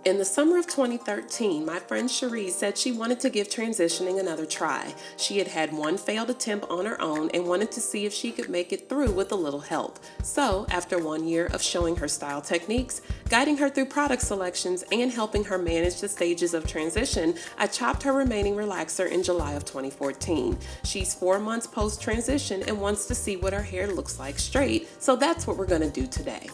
In the summer of 2013, my friend Cherie said she wanted to give transitioning another try. She had had one failed attempt on her own and wanted to see if she could make it through with a little help. So, after 1 year of showing her style techniques, guiding her through product selections, and helping her manage the stages of transition, I chopped her remaining relaxer in July of 2014. She's 4 months post-transition and wants to see what her hair looks like straight, so that's what we're going to do today.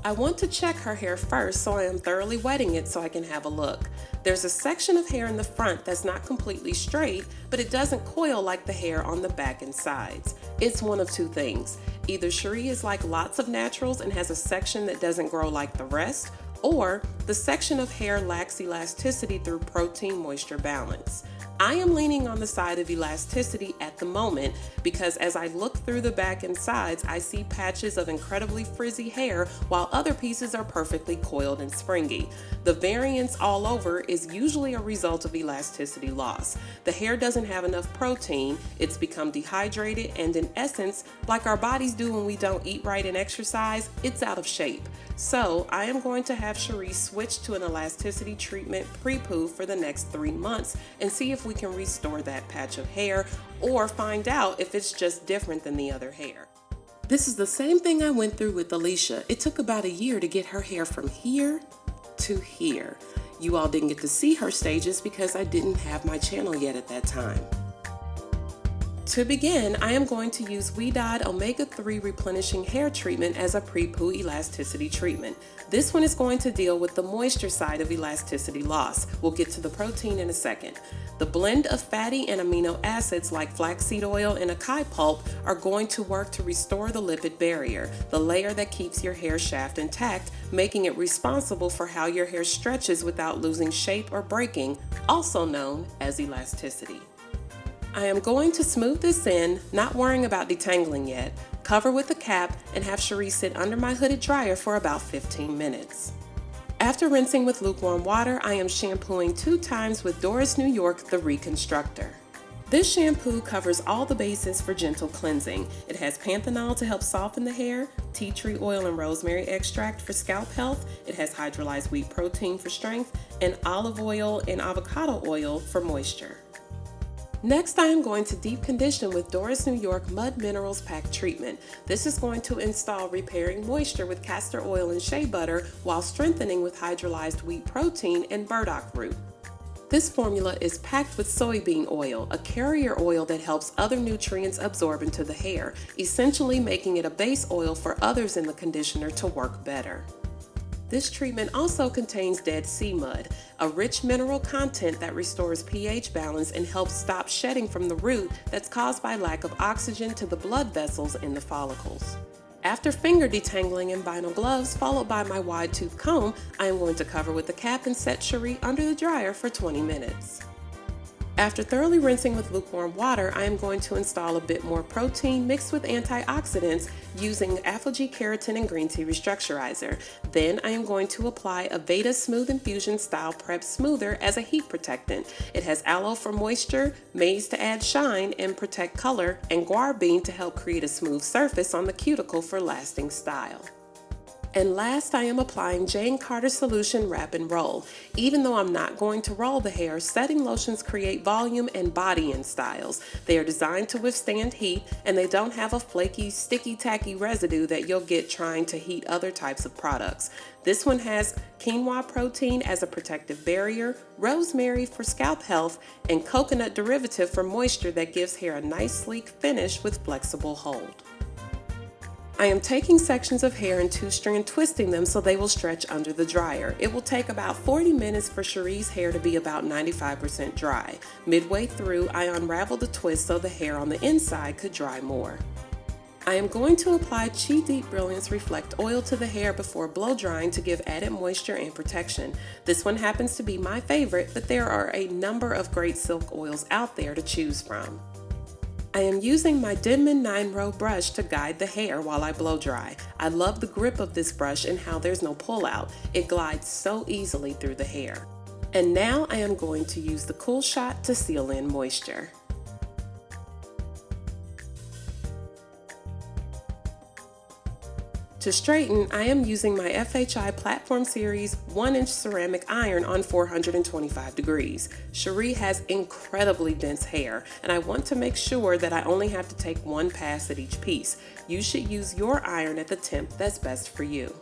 I want to check her hair first, so I am thoroughly wetting it so I can have a look. There's a section of hair in the front that's not completely straight, but it doesn't coil like the hair on the back and sides. It's one of two things. Either Cherie is like lots of naturals and has a section that doesn't grow like the rest, or the section of hair lacks elasticity through protein-moisture balance. I am leaning on the side of elasticity at the moment because as I look through the back and sides, I see patches of incredibly frizzy hair while other pieces are perfectly coiled and springy. The variance all over is usually a result of elasticity loss. The hair doesn't have enough protein, it's become dehydrated, and in essence, like our bodies do when we don't eat right and exercise, it's out of shape. So I am going to have Cherie switch to an elasticity treatment Prepoo for the next 3 months and see if we can restore that patch of hair or find out if it's just different than the other hair. This is the same thing I went through with Alicia. It took about a year to get her hair from here to here. You all didn't get to see her stages because I didn't have my channel yet at that time. To begin, I am going to use Ouidad Omega-3 Replenishing Hair Treatment as a Prepoo elasticity treatment. This one is going to deal with the moisture side of elasticity loss. We'll get to the protein in a second. The blend of fatty and amino acids like flaxseed oil and acai pulp are going to work to restore the lipid barrier, the layer that keeps your hair shaft intact, making it responsible for how your hair stretches without losing shape or breaking, also known as elasticity. I am going to smooth this in, not worrying about detangling yet, cover with a cap, and have Cherie sit under my hooded dryer for about 15 minutes. After rinsing with lukewarm water, I am shampooing 2 times with Doris, New York, the Reconstructor. This shampoo covers all the bases for gentle cleansing. It has panthenol to help soften the hair, tea tree oil and rosemary extract for scalp health, it has hydrolyzed wheat protein for strength, and olive oil and avocado oil for moisture. Next, I am going to deep condition with Doris, New York Mud Minerals Pack Treatment. This is going to install repairing moisture with castor oil and shea butter while strengthening with hydrolyzed wheat protein and burdock root. This formula is packed with soybean oil, a carrier oil that helps other nutrients absorb into the hair, essentially making it a base oil for others in the conditioner to work better. This treatment also contains Dead Sea mud, a rich mineral content that restores pH balance and helps stop shedding from the root that's caused by lack of oxygen to the blood vessels in the follicles. After finger detangling in vinyl gloves, followed by my wide tooth comb, I am going to cover with a cap and set Cherie under the dryer for 20 minutes. After thoroughly rinsing with lukewarm water, I am going to install a bit more protein mixed with antioxidants using ApHogee Keratin and Green Tea Restructurizer. Then I am going to apply Aveda Smooth Infusion Style Prep Smoother as a heat protectant. It has aloe for moisture, maize to add shine and protect color, and guar bean to help create a smooth surface on the cuticle for lasting style. And last, I am applying Jane Carter Solution Wrap and Roll. Even though I'm not going to roll the hair, setting lotions create volume and body in styles. They are designed to withstand heat, and they don't have a flaky, sticky, tacky residue that you'll get trying to heat other types of products. This one has quinoa protein as a protective barrier, rosemary for scalp health, and coconut derivative for moisture that gives hair a nice sleek finish with flexible hold. I am taking sections of hair in 2-strand twisting them so they will stretch under the dryer. It will take about 40 minutes for Cherie's hair to be about 95% dry. Midway through, I unravel the twist so the hair on the inside could dry more. I am going to apply Chi Deep Brilliance Reflect Oil to the hair before blow drying to give added moisture and protection. This one happens to be my favorite, but there are a number of great silk oils out there to choose from. I am using my Denman 9-row brush to guide the hair while I blow dry. I love the grip of this brush and how there's no pull out. It glides so easily through the hair. And now I am going to use the Cool Shot to seal in moisture. To straighten, I am using my FHI Platform Series 1-inch ceramic iron on 425 degrees. Cherie has incredibly dense hair, and I want to make sure that I only have to take one pass at each piece. You should use your iron at the temp that's best for you.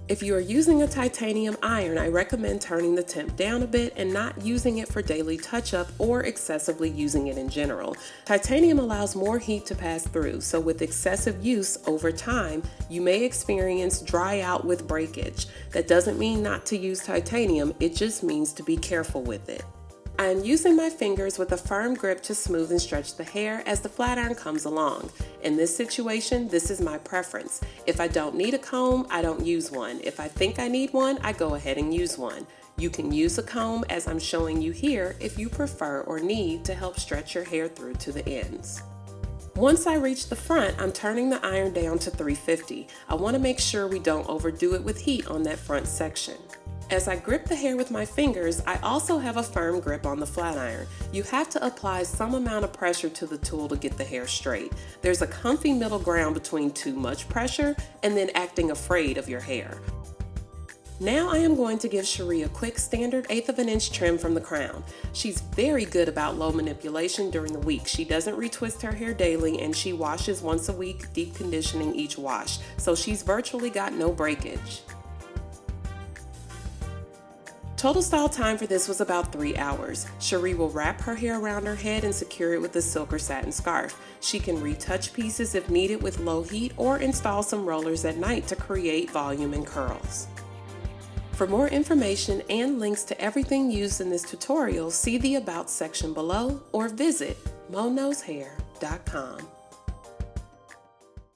If you are using a titanium iron, I recommend turning the temp down a bit and not using it for daily touch-up or excessively using it in general. Titanium allows more heat to pass through, so with excessive use over time, you may experience dry out with breakage. That doesn't mean not to use titanium, it just means to be careful with it. I am using my fingers with a firm grip to smooth and stretch the hair as the flat iron comes along. In this situation, this is my preference. If I don't need a comb, I don't use one. If I think I need one, I go ahead and use one. You can use a comb as I'm showing you here if you prefer or need to help stretch your hair through to the ends. Once I reach the front, I'm turning the iron down to 350. I want to make sure we don't overdo it with heat on that front section. As I grip the hair with my fingers, I also have a firm grip on the flat iron. You have to apply some amount of pressure to the tool to get the hair straight. There's a comfy middle ground between too much pressure and then acting afraid of your hair. Now I am going to give Cherie a quick standard 1/8 of an inch trim from the crown. She's very good about low manipulation during the week. She doesn't retwist her hair daily and she washes once a week, deep conditioning each wash. So she's virtually got no breakage. Total style time for this was about 3 hours. Cherie will wrap her hair around her head and secure it with a silk or satin scarf. She can retouch pieces if needed with low heat or install some rollers at night to create volume and curls. For more information and links to everything used in this tutorial, see the About section below or visit MoKnowsHair.com.